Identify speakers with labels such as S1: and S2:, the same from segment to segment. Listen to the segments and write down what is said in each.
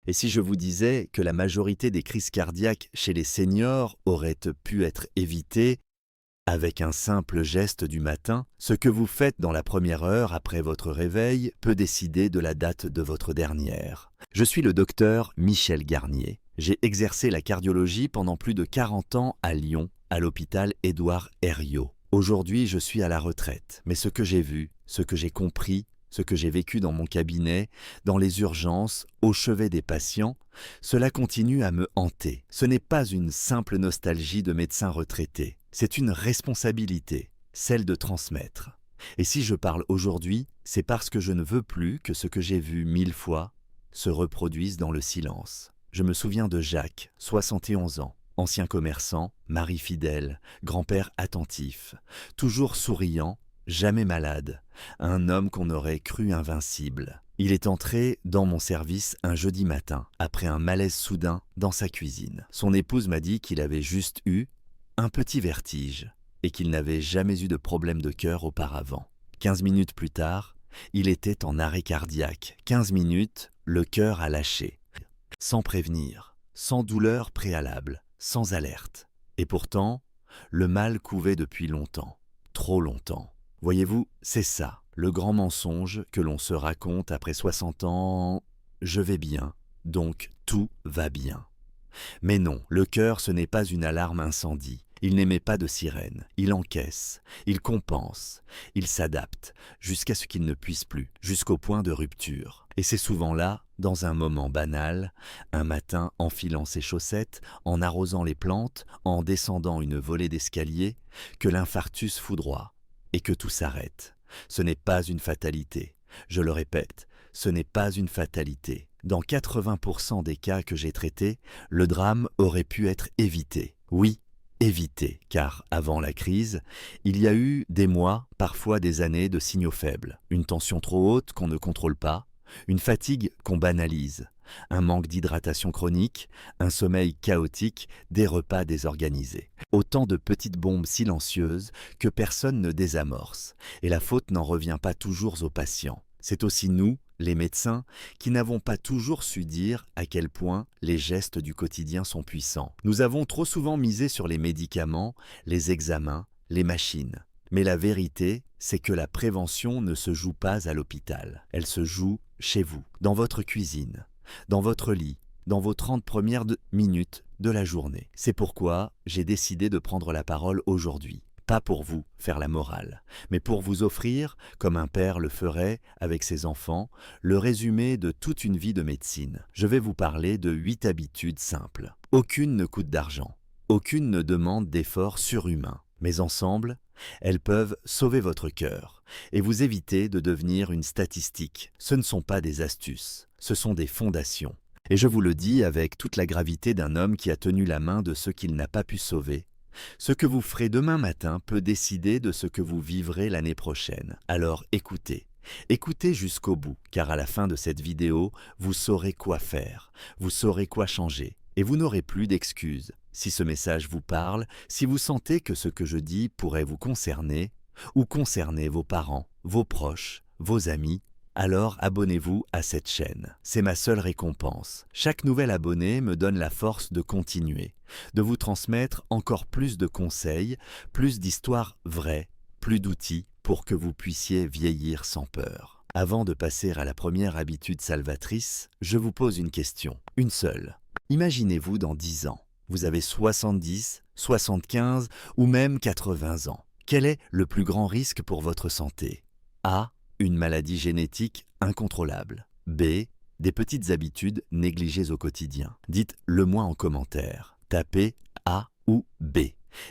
S1: Et si je vous disais que la majorité des crises cardiaques chez les seniors auraient pu être évitées avec un simple geste du matin, ce que vous faites dans la première heure après votre réveil peut décider de la date de votre dernière. Je suis le docteur Michel Garnier. J'ai exercé la cardiologie pendant plus de 40 ans à Lyon, à l'hôpital Édouard Herriot. Aujourd'hui, je suis à la retraite, mais ce que j'ai vu, ce que j'ai compris, ce que j'ai vécu dans mon cabinet, dans les urgences, au chevet des patients, cela continue à me hanter. Ce n'est pas une simple nostalgie de médecin retraité, c'est une responsabilité, celle de transmettre. Et si je parle aujourd'hui, c'est parce que je ne veux plus que ce que j'ai vu 1000 fois se reproduise dans le silence. Je me souviens de Jacques, 71 ans, ancien commerçant, mari fidèle, grand-père attentif, toujours souriant, jamais malade, un homme qu'on aurait cru invincible. Il est entré dans mon service un jeudi matin, après un malaise soudain dans sa cuisine. Son épouse m'a dit qu'il avait juste eu un petit vertige et qu'il n'avait jamais eu de problème de cœur auparavant. 15 minutes plus tard, il était en arrêt cardiaque. 15 minutes, le cœur a lâché. Sans prévenir, sans douleur préalable, sans alerte. Et pourtant, le mal couvait depuis longtemps, trop longtemps. Voyez-vous, c'est ça, le grand mensonge que l'on se raconte après 60 ans. Je vais bien, donc tout va bien. Mais non, le cœur ce n'est pas une alarme incendie. Il n'émet pas de sirène, il encaisse, il compense, il s'adapte, jusqu'à ce qu'il ne puisse plus, jusqu'au point de rupture. Et c'est souvent là, dans un moment banal, un matin enfilant ses chaussettes, en arrosant les plantes, en descendant une volée d'escalier, que l'infarctus foudroie, et que tout s'arrête. Ce n'est pas une fatalité. Je le répète, ce n'est pas une fatalité. Dans 80% des cas que j'ai traités, le drame aurait pu être évité. Oui, évité, car avant la crise, il y a eu des mois, parfois des années de signaux faibles, une tension trop haute qu'on ne contrôle pas, une fatigue qu'on banalise, un manque d'hydratation chronique, un sommeil chaotique, des repas désorganisés. Autant de petites bombes silencieuses que personne ne désamorce, et la faute n'en revient pas toujours aux patients. C'est aussi nous, les médecins, qui n'avons pas toujours su dire à quel point les gestes du quotidien sont puissants. Nous avons trop souvent misé sur les médicaments, les examens, les machines. Mais la vérité, c'est que la prévention ne se joue pas à l'hôpital. Elle se joue chez vous, dans votre cuisine, dans votre lit, dans vos 30 premières minutes de la journée. C'est pourquoi j'ai décidé de prendre la parole aujourd'hui. Pas pour vous faire la morale, mais pour vous offrir, comme un père le ferait avec ses enfants, le résumé de toute une vie de médecine. Je vais vous parler de 8 habitudes simples. Aucune ne coûte d'argent, aucune ne demande d'efforts surhumains, mais ensemble, elles peuvent sauver votre cœur et vous éviter de devenir une statistique. Ce ne sont pas des astuces, ce sont des fondations. Et je vous le dis avec toute la gravité d'un homme qui a tenu la main de ceux qu'il n'a pas pu sauver. Ce que vous ferez demain matin peut décider de ce que vous vivrez l'année prochaine. Alors écoutez. Écoutez jusqu'au bout, car à la fin de cette vidéo, vous saurez quoi faire, vous saurez quoi changer, et vous n'aurez plus d'excuses. Si ce message vous parle, si vous sentez que ce que je dis pourrait vous concerner, ou concerner vos parents, vos proches, vos amis, alors abonnez-vous à cette chaîne. C'est ma seule récompense. Chaque nouvel abonné me donne la force de continuer, de vous transmettre encore plus de conseils, plus d'histoires vraies, plus d'outils pour que vous puissiez vieillir sans peur. Avant de passer à la première habitude salvatrice, je vous pose une question, une seule. Imaginez-vous dans 10 ans. Vous avez 70, 75 ou même 80 ans. Quel est le plus grand risque pour votre santé? A. Une maladie génétique incontrôlable. B. Des petites habitudes négligées au quotidien. Dites-le-moi en commentaire. Tapez A ou B.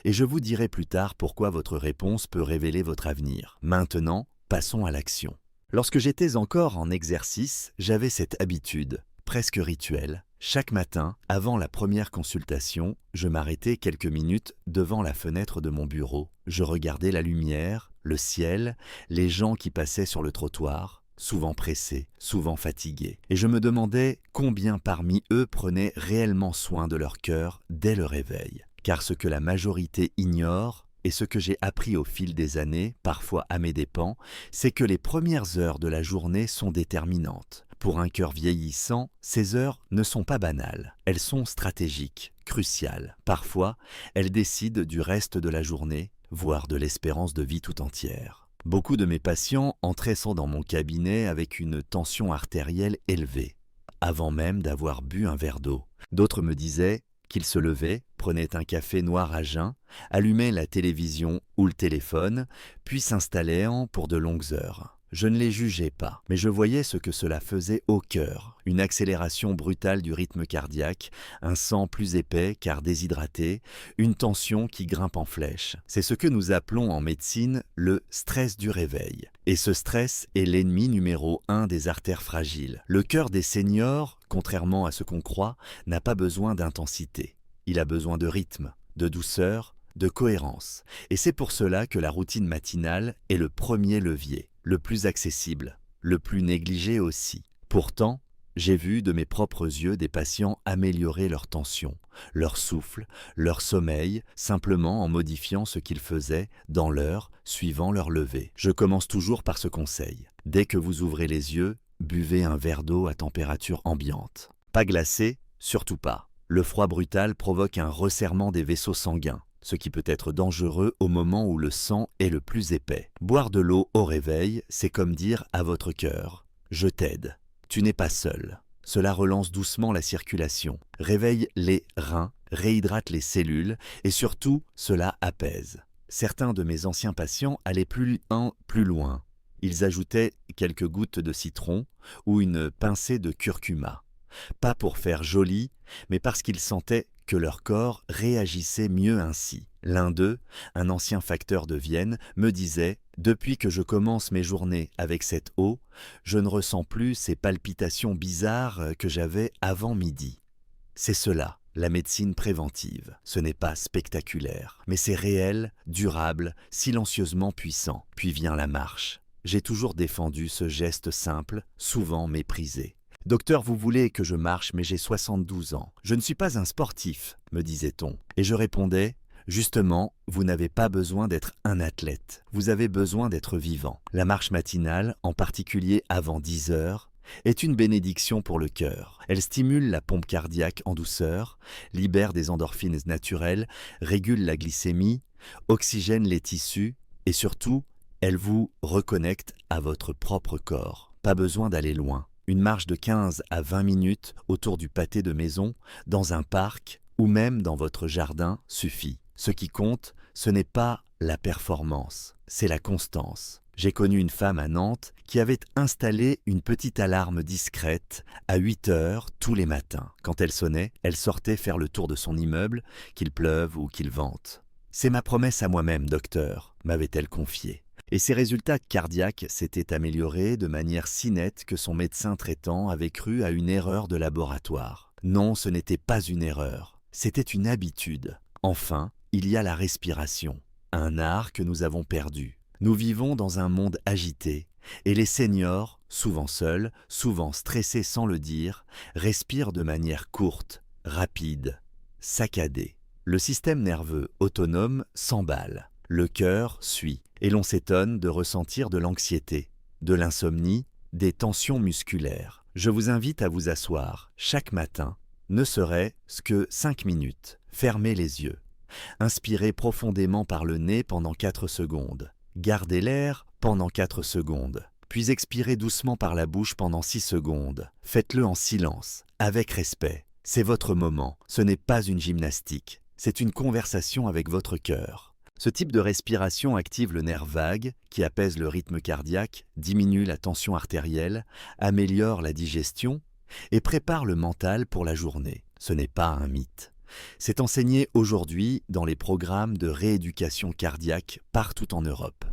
S1: Et je vous dirai plus tard pourquoi votre réponse peut révéler votre avenir. Maintenant, passons à l'action. Lorsque j'étais encore en exercice, j'avais cette habitude, presque rituelle. Chaque matin, avant la première consultation, je m'arrêtais quelques minutes devant la fenêtre de mon bureau. Je regardais la lumière, le ciel, les gens qui passaient sur le trottoir, souvent pressés, souvent fatigués. Et je me demandais combien parmi eux prenaient réellement soin de leur cœur dès le réveil. Car ce que la majorité ignore, et ce que j'ai appris au fil des années, parfois à mes dépens, c'est que les premières heures de la journée sont déterminantes. Pour un cœur vieillissant, ces heures ne sont pas banales. Elles sont stratégiques, cruciales. Parfois, elles décident du reste de la journée, voire de l'espérance de vie tout entière. Beaucoup de mes patients entraient dans mon cabinet avec une tension artérielle élevée, avant même d'avoir bu un verre d'eau. D'autres me disaient qu'ils se levaient, prenaient un café noir à jeun, allumaient la télévision ou le téléphone, puis s'installaient pour de longues heures. Je ne les jugeais pas, mais je voyais ce que cela faisait au cœur. Une accélération brutale du rythme cardiaque, un sang plus épais car déshydraté, une tension qui grimpe en flèche. C'est ce que nous appelons en médecine le stress du réveil. Et ce stress est l'ennemi numéro 1 des artères fragiles. Le cœur des seniors, contrairement à ce qu'on croit, n'a pas besoin d'intensité. Il a besoin de rythme, de douceur, de cohérence. Et c'est pour cela que la routine matinale est le premier levier, le plus accessible, le plus négligé aussi. Pourtant, j'ai vu de mes propres yeux des patients améliorer leur tension, leur souffle, leur sommeil, simplement en modifiant ce qu'ils faisaient dans l'heure suivant leur lever. Je commence toujours par ce conseil. Dès que vous ouvrez les yeux, buvez un verre d'eau à température ambiante. Pas glacé, surtout pas. Le froid brutal provoque un resserrement des vaisseaux sanguins, ce qui peut être dangereux au moment où le sang est le plus épais. Boire de l'eau au réveil, c'est comme dire à votre cœur « Je t'aide, tu n'es pas seul ». Cela relance doucement la circulation, réveille les reins, réhydrate les cellules et surtout, cela apaise. Certains de mes anciens patients allaient plus loin. Ils ajoutaient quelques gouttes de citron ou une pincée de curcuma. Pas pour faire joli, mais parce qu'ils sentaient que leur corps réagissait mieux ainsi. L'un d'eux, un ancien facteur de Vienne, me disait « Depuis que je commence mes journées avec cette eau, je ne ressens plus ces palpitations bizarres que j'avais avant midi. » C'est cela, la médecine préventive. Ce n'est pas spectaculaire, mais c'est réel, durable, silencieusement puissant. Puis vient la marche. J'ai toujours défendu ce geste simple, souvent méprisé. « Docteur, vous voulez que je marche, mais j'ai 72 ans. Je ne suis pas un sportif, me disait-on. » Et je répondais « Justement, vous n'avez pas besoin d'être un athlète. Vous avez besoin d'être vivant. La marche matinale, en particulier avant 10 heures, est une bénédiction pour le cœur. Elle stimule la pompe cardiaque en douceur, libère des endorphines naturelles, régule la glycémie, oxygène les tissus et surtout, elle vous reconnecte à votre propre corps. Pas besoin d'aller loin. Une marche de 15 à 20 minutes autour du pâté de maison, dans un parc ou même dans votre jardin suffit. Ce qui compte, ce n'est pas la performance, c'est la constance. J'ai connu une femme à Nantes qui avait installé une petite alarme discrète à 8 heures tous les matins. Quand elle sonnait, elle sortait faire le tour de son immeuble, qu'il pleuve ou qu'il vente. « C'est ma promesse à moi-même, docteur », m'avait-elle confié. Et ses résultats cardiaques s'étaient améliorés de manière si nette que son médecin traitant avait cru à une erreur de laboratoire. Non, ce n'était pas une erreur, c'était une habitude. Enfin, il y a la respiration, un art que nous avons perdu. Nous vivons dans un monde agité, et les seniors, souvent seuls, souvent stressés sans le dire, respirent de manière courte, rapide, saccadée. Le système nerveux autonome s'emballe. Le cœur suit, et l'on s'étonne de ressentir de l'anxiété, de l'insomnie, des tensions musculaires. Je vous invite à vous asseoir chaque matin, ne serait-ce que 5 minutes. Fermez les yeux. Inspirez profondément par le nez pendant 4 secondes. Gardez l'air pendant 4 secondes. Puis expirez doucement par la bouche pendant 6 secondes. Faites-le en silence, avec respect. C'est votre moment, ce n'est pas une gymnastique. C'est une conversation avec votre cœur. Ce type de respiration active le nerf vague, qui apaise le rythme cardiaque, diminue la tension artérielle, améliore la digestion et prépare le mental pour la journée. Ce n'est pas un mythe. C'est enseigné aujourd'hui dans les programmes de rééducation cardiaque partout en Europe.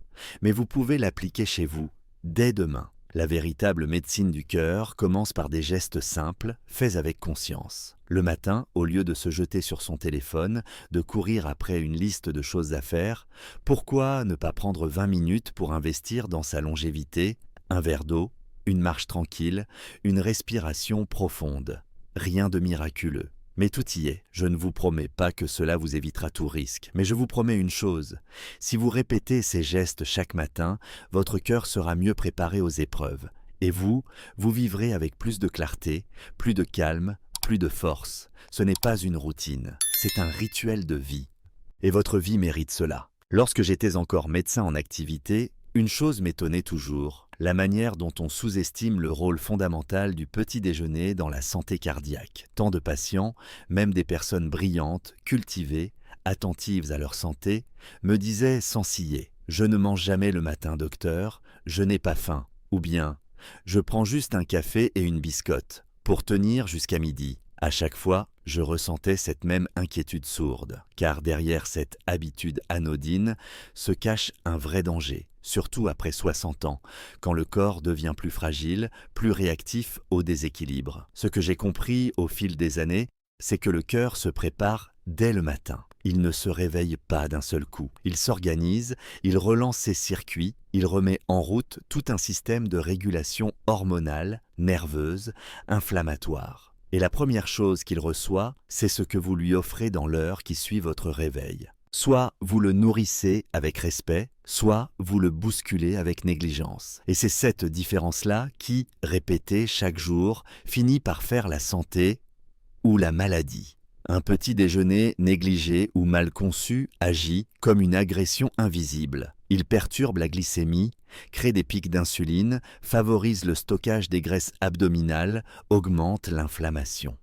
S1: Mais vous pouvez l'appliquer chez vous, dès demain. La véritable médecine du cœur commence par des gestes simples, faits avec conscience. Le matin, au lieu de se jeter sur son téléphone, de courir après une liste de choses à faire, pourquoi ne pas prendre 20 minutes pour investir dans sa longévité, un verre d'eau, une marche tranquille, une respiration profonde? Rien de miraculeux. Mais tout y est. Je ne vous promets pas que cela vous évitera tout risque, mais je vous promets une chose. Si vous répétez ces gestes chaque matin, votre cœur sera mieux préparé aux épreuves. Et vous vivrez avec plus de clarté, plus de calme, plus de force. Ce n'est pas une routine, c'est un rituel de vie. Et votre vie mérite cela. Lorsque j'étais encore médecin en activité, une chose m'étonnait toujours, la manière dont on sous-estime le rôle fondamental du petit déjeuner dans la santé cardiaque. Tant de patients, même des personnes brillantes, cultivées, attentives à leur santé, me disaient sans ciller « Je ne mange jamais le matin, docteur, je n'ai pas faim » ou bien « Je prends juste un café et une biscotte pour tenir jusqu'à midi ». À chaque fois, je ressentais cette même inquiétude sourde, car derrière cette habitude anodine se cache un vrai danger, surtout après 60 ans, quand le corps devient plus fragile, plus réactif au déséquilibre. Ce que j'ai compris au fil des années, c'est que le cœur se prépare dès le matin. Il ne se réveille pas d'un seul coup. Il s'organise, il relance ses circuits, il remet en route tout un système de régulation hormonale, nerveuse, inflammatoire. Et la première chose qu'il reçoit, c'est ce que vous lui offrez dans l'heure qui suit votre réveil. Soit vous le nourrissez avec respect, soit vous le bousculez avec négligence. Et c'est cette différence-là qui, répétée chaque jour, finit par faire la santé ou la maladie. Un petit déjeuner négligé ou mal conçu agit comme une agression invisible. Il perturbe la glycémie, crée des pics d'insuline, favorise le stockage des graisses abdominales, augmente l'inflammation.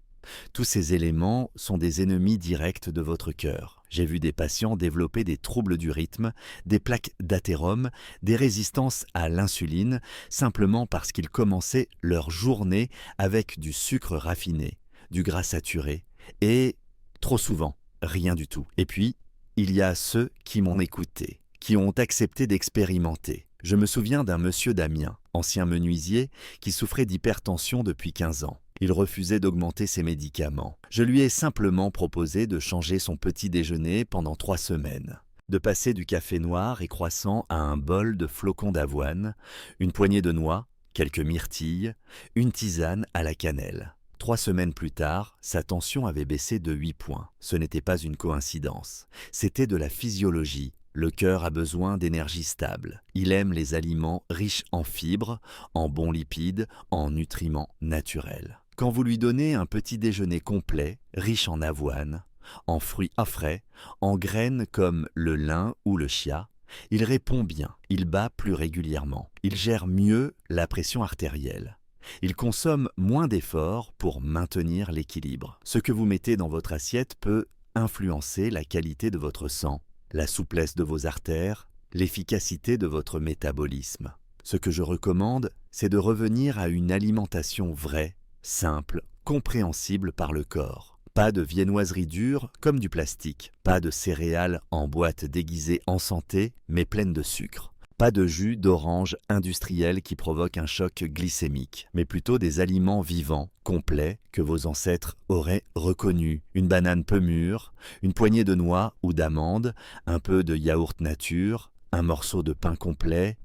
S1: Tous ces éléments sont des ennemis directs de votre cœur. J'ai vu des patients développer des troubles du rythme, des plaques d'athérome, des résistances à l'insuline, simplement parce qu'ils commençaient leur journée avec du sucre raffiné, du gras saturé, et, trop souvent, rien du tout. Et puis, il y a ceux qui m'ont écouté, qui ont accepté d'expérimenter. Je me souviens d'un monsieur d'Amiens, ancien menuisier, qui souffrait d'hypertension depuis 15 ans. Il refusait d'augmenter ses médicaments. Je lui ai simplement proposé de changer son petit déjeuner pendant 3 semaines. De passer du café noir et croissant à un bol de flocons d'avoine, une poignée de noix, quelques myrtilles, une tisane à la cannelle. 3 semaines plus tard, sa tension avait baissé de 8 points. Ce n'était pas une coïncidence. C'était de la physiologie. Le cœur a besoin d'énergie stable. Il aime les aliments riches en fibres, en bons lipides, en nutriments naturels. Quand vous lui donnez un petit déjeuner complet, riche en avoine, en fruits frais, en graines comme le lin ou le chia, il répond bien, il bat plus régulièrement, il gère mieux la pression artérielle. Il consomme moins d'efforts pour maintenir l'équilibre. Ce que vous mettez dans votre assiette peut influencer la qualité de votre sang, la souplesse de vos artères, l'efficacité de votre métabolisme. Ce que je recommande, c'est de revenir à une alimentation vraie, simple, compréhensible par le corps. Pas de viennoiserie dure comme du plastique, pas de céréales en boîte déguisées en santé mais pleines de sucre. Pas de jus d'orange industriel qui provoque un choc glycémique, mais plutôt des aliments vivants, complets, que vos ancêtres auraient reconnus. Une banane peu mûre, une poignée de noix ou d'amandes, un peu de yaourt nature, un morceau de pain complet,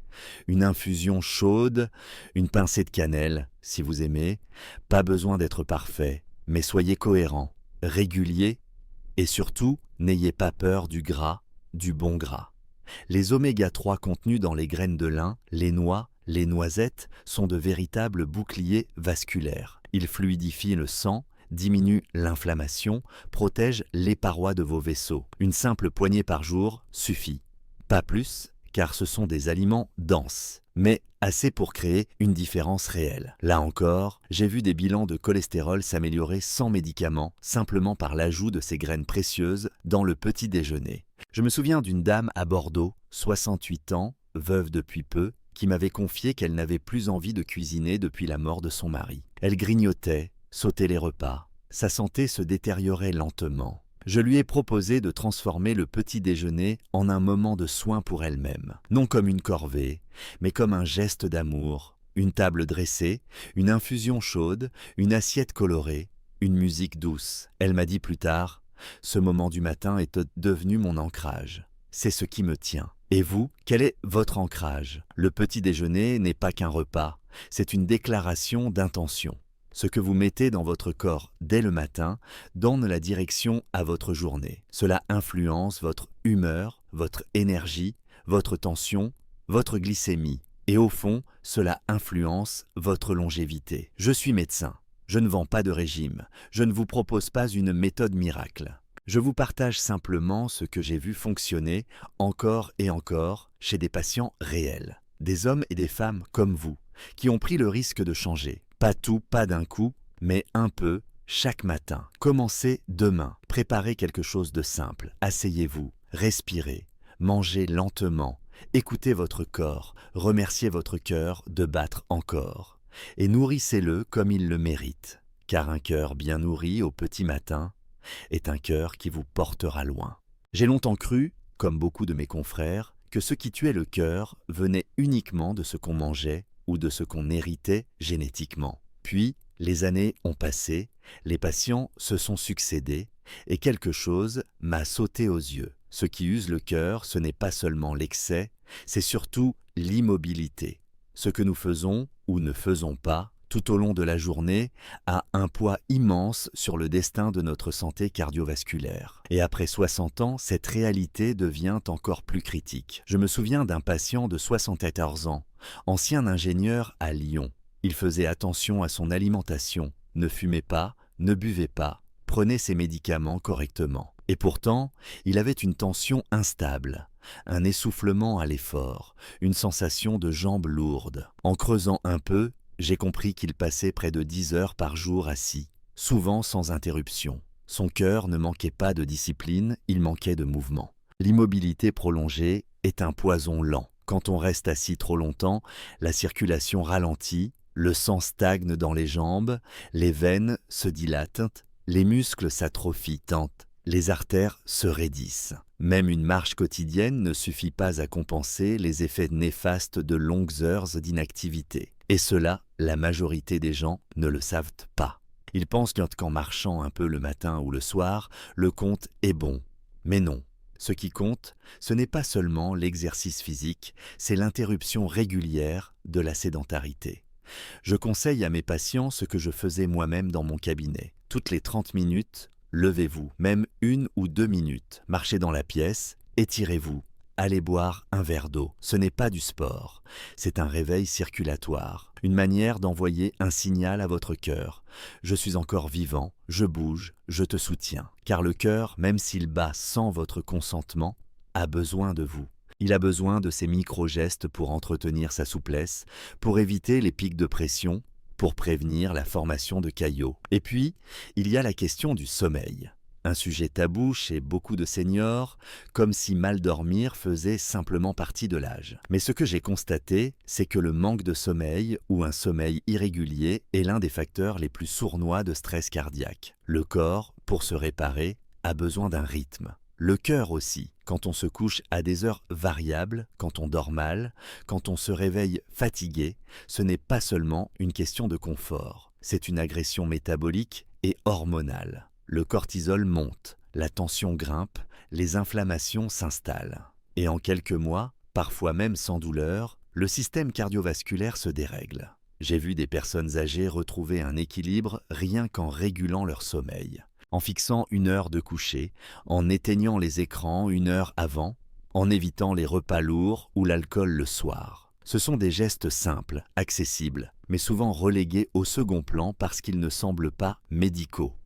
S1: une infusion chaude, une pincée de cannelle, si vous aimez. Pas besoin d'être parfait, mais soyez cohérent, régulier, et surtout, n'ayez pas peur du gras, du bon gras. Les oméga 3 contenus dans les graines de lin, les noix, les noisettes sont de véritables boucliers vasculaires. Ils fluidifient le sang, diminuent l'inflammation, protègent les parois de vos vaisseaux. Une simple poignée par jour suffit. Pas plus, car ce sont des aliments denses, mais assez pour créer une différence réelle. Là encore, j'ai vu des bilans de cholestérol s'améliorer sans médicaments, simplement par l'ajout de ces graines précieuses dans le petit déjeuner. Je me souviens d'une dame à Bordeaux, 68 ans, veuve depuis peu, qui m'avait confié qu'elle n'avait plus envie de cuisiner depuis la mort de son mari. Elle grignotait, sautait les repas. Sa santé se détériorait lentement. Je lui ai proposé de transformer le petit déjeuner en un moment de soin pour elle-même, non comme une corvée, mais comme un geste d'amour. Une table dressée, une infusion chaude, une assiette colorée, une musique douce. Elle m'a dit plus tard: « Ce moment du matin est devenu mon ancrage. C'est ce qui me tient. » Et vous, quel est votre ancrage? Le petit déjeuner n'est pas qu'un repas, c'est une déclaration d'intention. Ce que vous mettez dans votre corps dès le matin donne la direction à votre journée. Cela influence votre humeur, votre énergie, votre tension, votre glycémie. Et au fond, cela influence votre longévité. Je suis médecin. Je ne vends pas de régime. Je ne vous propose pas une méthode miracle. Je vous partage simplement ce que j'ai vu fonctionner encore et encore chez des patients réels. Des hommes et des femmes comme vous, qui ont pris le risque de changer. Pas tout, pas d'un coup, mais un peu, chaque matin. Commencez demain. Préparez quelque chose de simple. Asseyez-vous, respirez, mangez lentement, écoutez votre corps, remerciez votre cœur de battre encore. Et nourrissez-le comme il le mérite. Car un cœur bien nourri au petit matin est un cœur qui vous portera loin. J'ai longtemps cru, comme beaucoup de mes confrères, que ce qui tuait le cœur venait uniquement de ce qu'on mangeait ou de ce qu'on héritait génétiquement. Puis, les années ont passé, les patients se sont succédés, et quelque chose m'a sauté aux yeux. Ce qui use le cœur, ce n'est pas seulement l'excès, c'est surtout l'immobilité. Ce que nous faisons ou ne faisons pas tout au long de la journée a un poids immense sur le destin de notre santé cardiovasculaire. Et après 60 ans, cette réalité devient encore plus critique. Je me souviens d'un patient de 74 ans, ancien ingénieur à Lyon. Il faisait attention à son alimentation, ne fumait pas, ne buvait pas, prenait ses médicaments correctement. Et pourtant, il avait une tension instable, un essoufflement à l'effort, une sensation de jambes lourdes. En creusant un peu, j'ai compris qu'il passait près de 10 heures par jour assis, souvent sans interruption. Son cœur ne manquait pas de discipline, il manquait de mouvement. L'immobilité prolongée est un poison lent. Quand on reste assis trop longtemps, la circulation ralentit, le sang stagne dans les jambes, les veines se dilatent, les muscles s'atrophient tant, les artères se raidissent. Même une marche quotidienne ne suffit pas à compenser les effets néfastes de longues heures d'inactivité. Et cela, la majorité des gens ne le savent pas. Ils pensent qu'en marchant un peu le matin ou le soir, le compte est bon. Mais non. Ce qui compte, ce n'est pas seulement l'exercice physique, c'est l'interruption régulière de la sédentarité. Je conseille à mes patients ce que je faisais moi-même dans mon cabinet. Toutes les 30 minutes, levez-vous, même 1 ou 2 minutes. Marchez dans la pièce, étirez-vous. Allez boire un verre d'eau. Ce n'est pas du sport, c'est un réveil circulatoire, une manière d'envoyer un signal à votre cœur. Je suis encore vivant, je bouge, je te soutiens. Car le cœur, même s'il bat sans votre consentement, a besoin de vous. Il a besoin de ces micro-gestes pour entretenir sa souplesse, pour éviter les pics de pression, pour prévenir la formation de caillots. Et puis, il y a la question du sommeil. Un sujet tabou chez beaucoup de seniors, comme si mal dormir faisait simplement partie de l'âge. Mais ce que j'ai constaté, c'est que le manque de sommeil ou un sommeil irrégulier est l'un des facteurs les plus sournois de stress cardiaque. Le corps, pour se réparer, a besoin d'un rythme. Le cœur aussi, quand on se couche à des heures variables, quand on dort mal, quand on se réveille fatigué, ce n'est pas seulement une question de confort, c'est une agression métabolique et hormonale. Le cortisol monte, la tension grimpe, les inflammations s'installent. Et en quelques mois, parfois même sans douleur, le système cardiovasculaire se dérègle. J'ai vu des personnes âgées retrouver un équilibre rien qu'en régulant leur sommeil, en fixant une heure de coucher, en éteignant les écrans une heure avant, en évitant les repas lourds ou l'alcool le soir. Ce sont des gestes simples, accessibles, mais souvent relégués au second plan parce qu'ils ne semblent pas médicaux.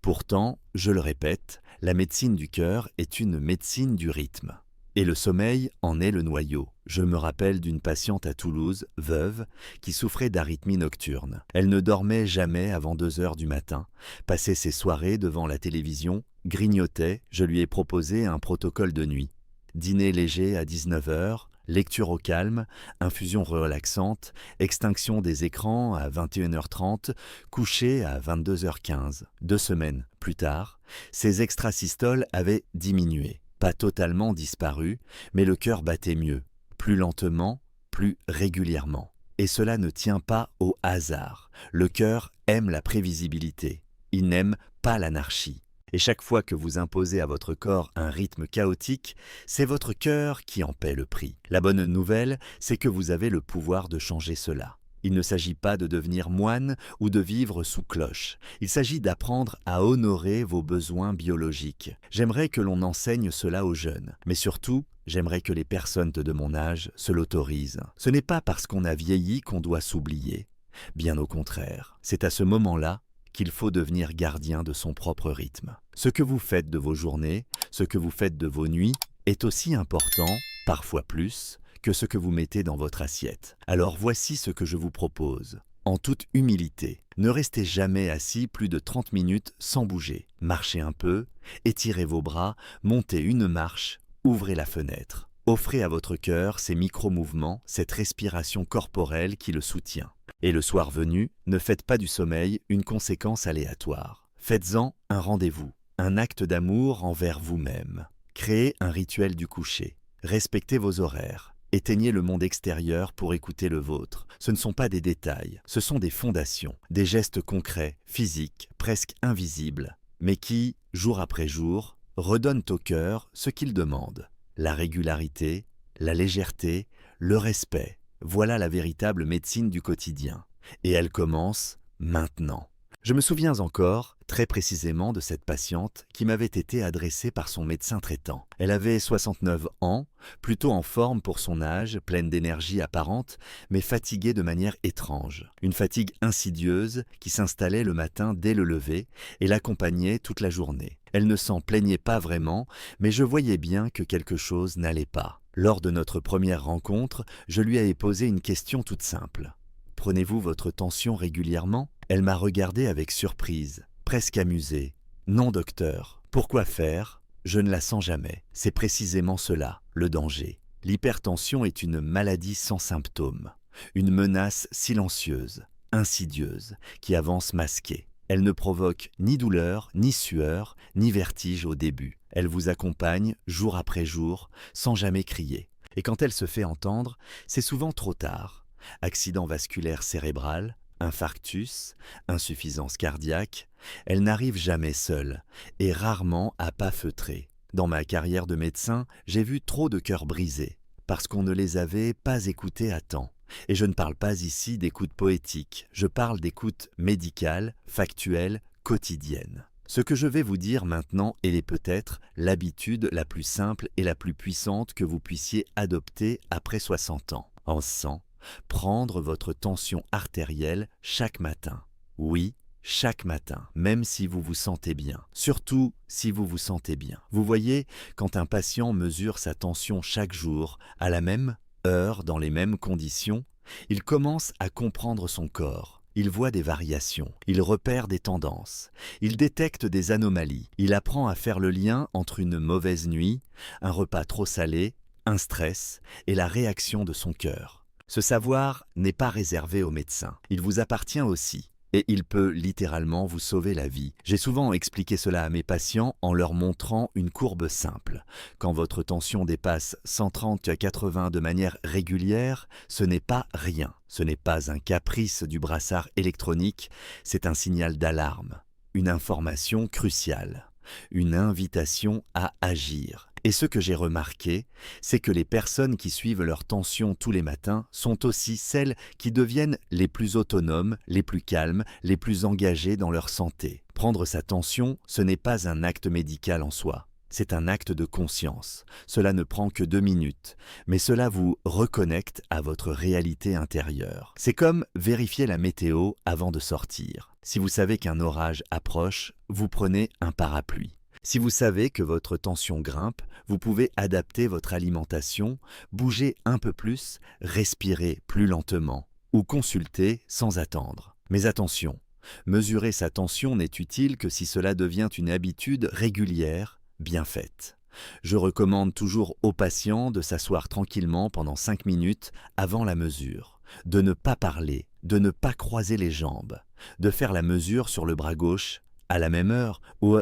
S1: Pourtant, je le répète, la médecine du cœur est une médecine du rythme. Et le sommeil en est le noyau. Je me rappelle d'une patiente à Toulouse, veuve, qui souffrait d'arythmie nocturne. Elle ne dormait jamais avant 2 heures du matin, passait ses soirées devant la télévision, grignotait, je lui ai proposé un protocole de nuit. Dîner léger à 19 heures, lecture au calme, infusion relaxante, extinction des écrans à 21h30, coucher à 22h15. 2 semaines plus tard, ses extrasystoles avaient diminué. Pas totalement disparu, mais le cœur battait mieux, plus lentement, plus régulièrement. Et cela ne tient pas au hasard. Le cœur aime la prévisibilité. Il n'aime pas l'anarchie. Et chaque fois que vous imposez à votre corps un rythme chaotique, c'est votre cœur qui en paie le prix. La bonne nouvelle, c'est que vous avez le pouvoir de changer cela. Il ne s'agit pas de devenir moine ou de vivre sous cloche. Il s'agit d'apprendre à honorer vos besoins biologiques. J'aimerais que l'on enseigne cela aux jeunes, mais surtout, j'aimerais que les personnes de mon âge se l'autorisent. Ce n'est pas parce qu'on a vieilli qu'on doit s'oublier. Bien au contraire, c'est à ce moment-là qu'il faut devenir gardien de son propre rythme. Ce que vous faites de vos journées, ce que vous faites de vos nuits, est aussi important, parfois plus, que ce que vous mettez dans votre assiette. Alors voici ce que je vous propose. En toute humilité, ne restez jamais assis plus de 30 minutes sans bouger. Marchez un peu, étirez vos bras, montez une marche, ouvrez la fenêtre. Offrez à votre cœur ces micro-mouvements, cette respiration corporelle qui le soutient. Et le soir venu, ne faites pas du sommeil une conséquence aléatoire. Faites-en un rendez-vous, un acte d'amour envers vous-même. Créez un rituel du coucher. Respectez vos horaires. Éteignez le monde extérieur pour écouter le vôtre. Ce ne sont pas des détails, ce sont des fondations, des gestes concrets, physiques, presque invisibles, mais qui, jour après jour, redonnent au cœur ce qu'il demande. La régularité, la légèreté, le respect, voilà la véritable médecine du quotidien. Et elle commence maintenant. Je me souviens encore, très précisément, de cette patiente qui m'avait été adressée par son médecin traitant. Elle avait 69 ans, plutôt en forme pour son âge, pleine d'énergie apparente, mais fatiguée de manière étrange. Une fatigue insidieuse qui s'installait le matin dès le lever et l'accompagnait toute la journée. Elle ne s'en plaignait pas vraiment, mais je voyais bien que quelque chose n'allait pas. Lors de notre première rencontre, je lui avais posé une question toute simple. « Prenez-vous votre tension régulièrement ?» Elle m'a regardé avec surprise, presque amusée. « Non, docteur. Pourquoi faire ? Je ne la sens jamais. C'est précisément cela, le danger. L'hypertension est une maladie sans symptômes, une menace silencieuse, insidieuse, qui avance masquée. Elle ne provoque ni douleur, ni sueur, ni vertige au début. Elle vous accompagne jour après jour, sans jamais crier. Et quand elle se fait entendre, c'est souvent trop tard. Accident vasculaire cérébral, infarctus, insuffisance cardiaque, elle n'arrive jamais seule et rarement à pas feutrés. Dans ma carrière de médecin, j'ai vu trop de cœurs brisés parce qu'on ne les avait pas écoutés à temps. Et je ne parle pas ici d'écoute poétique, je parle d'écoute médicale, factuelle, quotidienne. Ce que je vais vous dire maintenant est peut-être l'habitude la plus simple et la plus puissante que vous puissiez adopter après 60 ans. En sang, prendre votre tension artérielle chaque matin. Oui, chaque matin, même si vous vous sentez bien. Surtout si vous vous sentez bien. Vous voyez, quand un patient mesure sa tension chaque jour, à la même heure, dans les mêmes conditions, il commence à comprendre son corps. Il voit des variations, il repère des tendances, il détecte des anomalies, il apprend à faire le lien entre une mauvaise nuit, un repas trop salé, un stress et la réaction de son cœur. Ce savoir n'est pas réservé aux médecins, il vous appartient aussi. Et il peut littéralement vous sauver la vie. J'ai souvent expliqué cela à mes patients en leur montrant une courbe simple. Quand votre tension dépasse 130 à 80 de manière régulière, ce n'est pas rien. Ce n'est pas un caprice du brassard électronique, c'est un signal d'alarme, une information cruciale, une invitation à agir. Et ce que j'ai remarqué, c'est que les personnes qui suivent leur tension tous les matins sont aussi celles qui deviennent les plus autonomes, les plus calmes, les plus engagées dans leur santé. Prendre sa tension, ce n'est pas un acte médical en soi, c'est un acte de conscience. Cela ne prend que 2 minutes, mais cela vous reconnecte à votre réalité intérieure. C'est comme vérifier la météo avant de sortir. Si vous savez qu'un orage approche, vous prenez un parapluie. Si vous savez que votre tension grimpe, vous pouvez adapter votre alimentation, bouger un peu plus, respirer plus lentement ou consulter sans attendre. Mais attention, mesurer sa tension n'est utile que si cela devient une habitude régulière, bien faite. Je recommande toujours aux patients de s'asseoir tranquillement pendant 5 minutes avant la mesure, de ne pas parler, de ne pas croiser les jambes, de faire la mesure sur le bras gauche à la même heure ou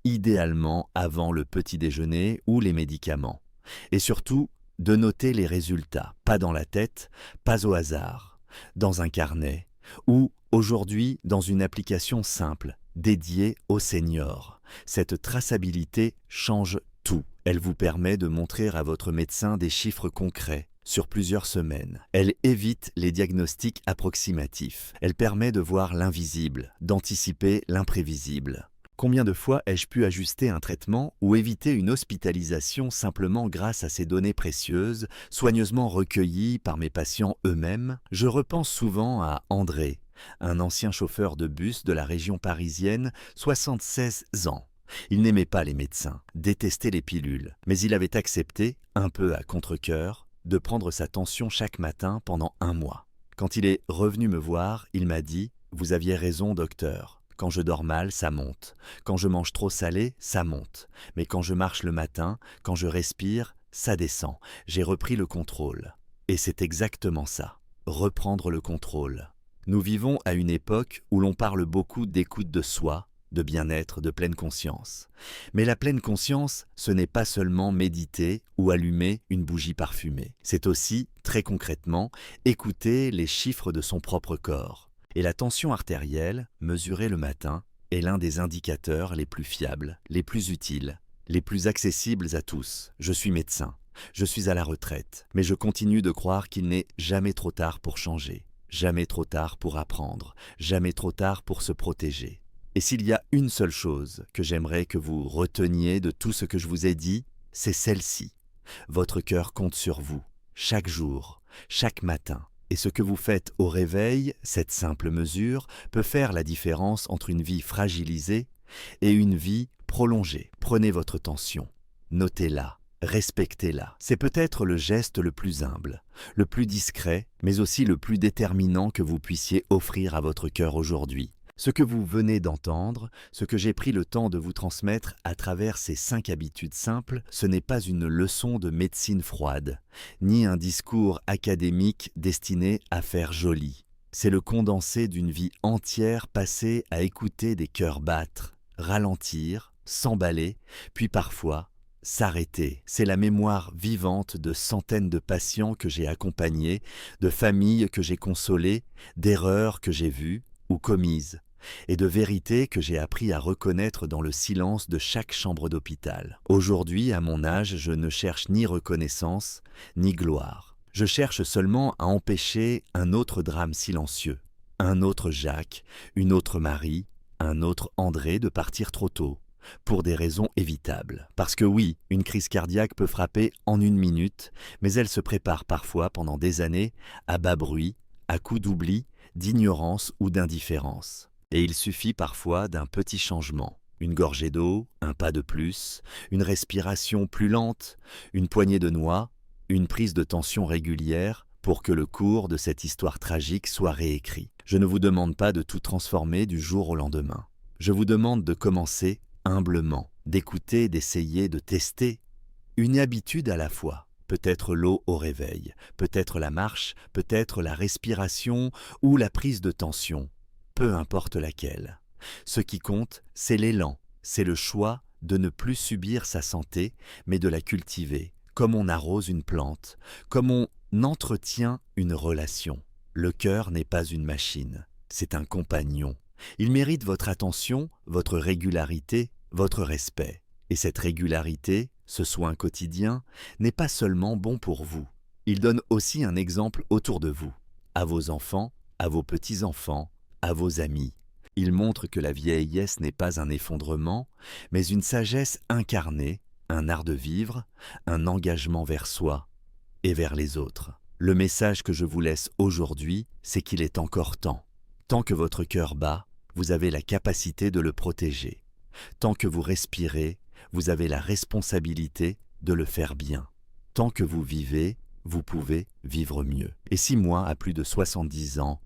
S1: idéalement avant le petit déjeuner ou les médicaments. Et surtout, de noter les résultats, pas dans la tête, pas au hasard, dans un carnet ou aujourd'hui dans une application simple dédiée aux seniors. Cette traçabilité change tout. Elle vous permet de montrer à votre médecin des chiffres concrets, sur plusieurs semaines. Elle évite les diagnostics approximatifs. Elle permet de voir l'invisible, d'anticiper l'imprévisible. Combien de fois ai-je pu ajuster un traitement ou éviter une hospitalisation simplement grâce à ces données précieuses, soigneusement recueillies par mes patients eux-mêmes? Je repense souvent à André, un ancien chauffeur de bus de la région parisienne, 76 ans. Il n'aimait pas les médecins, détestait les pilules, mais il avait accepté, un peu à contre-cœur, de prendre sa tension chaque matin pendant 1 mois. Quand il est revenu me voir, il m'a dit « Vous aviez raison, docteur. Quand je dors mal, ça monte. Quand je mange trop salé, ça monte. Mais quand je marche le matin, quand je respire, ça descend. J'ai repris le contrôle. » Et c'est exactement ça, reprendre le contrôle. Nous vivons à une époque où l'on parle beaucoup d'écoute de soi, de bien-être, de pleine conscience. Mais la pleine conscience, ce n'est pas seulement méditer ou allumer une bougie parfumée. C'est aussi, très concrètement, écouter les chiffres de son propre corps. Et la tension artérielle, mesurée le matin, est l'un des indicateurs les plus fiables, les plus utiles, les plus accessibles à tous. Je suis médecin, je suis à la retraite, mais je continue de croire qu'il n'est jamais trop tard pour changer, jamais trop tard pour apprendre, jamais trop tard pour se protéger. Et s'il y a une seule chose que j'aimerais que vous reteniez de tout ce que je vous ai dit, c'est celle-ci. Votre cœur compte sur vous, chaque jour, chaque matin. Et ce que vous faites au réveil, cette simple mesure, peut faire la différence entre une vie fragilisée et une vie prolongée. Prenez votre tension, notez-la, respectez-la. C'est peut-être le geste le plus humble, le plus discret, mais aussi le plus déterminant que vous puissiez offrir à votre cœur aujourd'hui. Ce que vous venez d'entendre, ce que j'ai pris le temps de vous transmettre à travers ces 5 habitudes simples, ce n'est pas une leçon de médecine froide, ni un discours académique destiné à faire joli. C'est le condensé d'une vie entière passée à écouter des cœurs battre, ralentir, s'emballer, puis parfois s'arrêter. C'est la mémoire vivante de centaines de patients que j'ai accompagnés, de familles que j'ai consolées, d'erreurs que j'ai vues ou commises, et de vérités que j'ai appris à reconnaître dans le silence de chaque chambre d'hôpital. Aujourd'hui, à mon âge, je ne cherche ni reconnaissance, ni gloire. Je cherche seulement à empêcher un autre drame silencieux, un autre Jacques, une autre Marie, un autre André de partir trop tôt, pour des raisons évitables. Parce que oui, une crise cardiaque peut frapper en 1 minute, mais elle se prépare parfois pendant des années, à bas bruit, à coups d'oubli, d'ignorance ou d'indifférence. Et il suffit parfois d'un petit changement, une gorgée d'eau, un pas de plus, une respiration plus lente, une poignée de noix, une prise de tension régulière pour que le cours de cette histoire tragique soit réécrit. Je ne vous demande pas de tout transformer du jour au lendemain. Je vous demande de commencer humblement, d'écouter, d'essayer, de tester, une habitude à la fois. Peut-être l'eau au réveil, peut-être la marche, peut-être la respiration ou la prise de tension. Peu importe laquelle. Ce qui compte, c'est l'élan, c'est le choix de ne plus subir sa santé, mais de la cultiver, comme on arrose une plante, comme on entretient une relation. Le cœur n'est pas une machine, c'est un compagnon. Il mérite votre attention, votre régularité, votre respect. Et cette régularité, ce soin quotidien, n'est pas seulement bon pour vous. Il donne aussi un exemple autour de vous, à vos enfants, à vos petits-enfants, à vos amis. Il montre que la vieillesse n'est pas un effondrement, mais une sagesse incarnée, un art de vivre, un engagement vers soi et vers les autres. Le message que je vous laisse aujourd'hui, c'est qu'il est encore temps. Tant que votre cœur bat, vous avez la capacité de le protéger. Tant que vous respirez, vous avez la responsabilité de le faire bien. Tant que vous vivez, vous pouvez vivre mieux. Et si moi, à plus de 70 ans,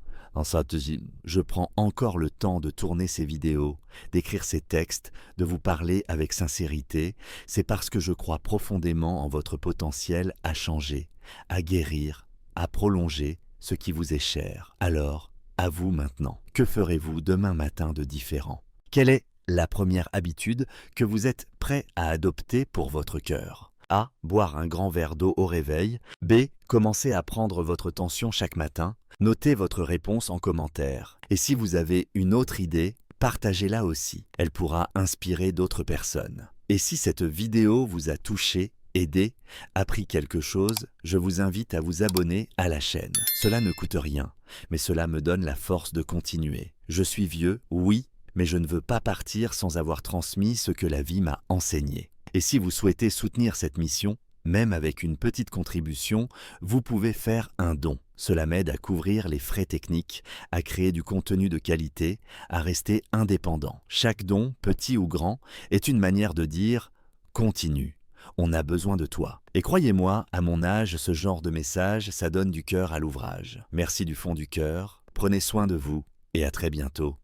S1: je prends encore le temps de tourner ces vidéos, d'écrire ces textes, de vous parler avec sincérité, c'est parce que je crois profondément en votre potentiel à changer, à guérir, à prolonger ce qui vous est cher. Alors, à vous maintenant. Que ferez-vous demain matin de différent? Quelle est la première habitude que vous êtes prêt à adopter pour votre cœur? A. Boire un grand verre d'eau au réveil. B. Commencer à prendre votre tension chaque matin. Notez votre réponse en commentaire. Et si vous avez une autre idée, partagez-la aussi. Elle pourra inspirer d'autres personnes. Et si cette vidéo vous a touché, aidé, appris quelque chose, je vous invite à vous abonner à la chaîne. Cela ne coûte rien, mais cela me donne la force de continuer. Je suis vieux, oui, mais je ne veux pas partir sans avoir transmis ce que la vie m'a enseigné. Et si vous souhaitez soutenir cette mission, même avec une petite contribution, vous pouvez faire un don. Cela m'aide à couvrir les frais techniques, à créer du contenu de qualité, à rester indépendant. Chaque don, petit ou grand, est une manière de dire « continue ». On a besoin de toi. Et croyez-moi, à mon âge, ce genre de message, ça donne du cœur à l'ouvrage. Merci du fond du cœur, prenez soin de vous et à très bientôt.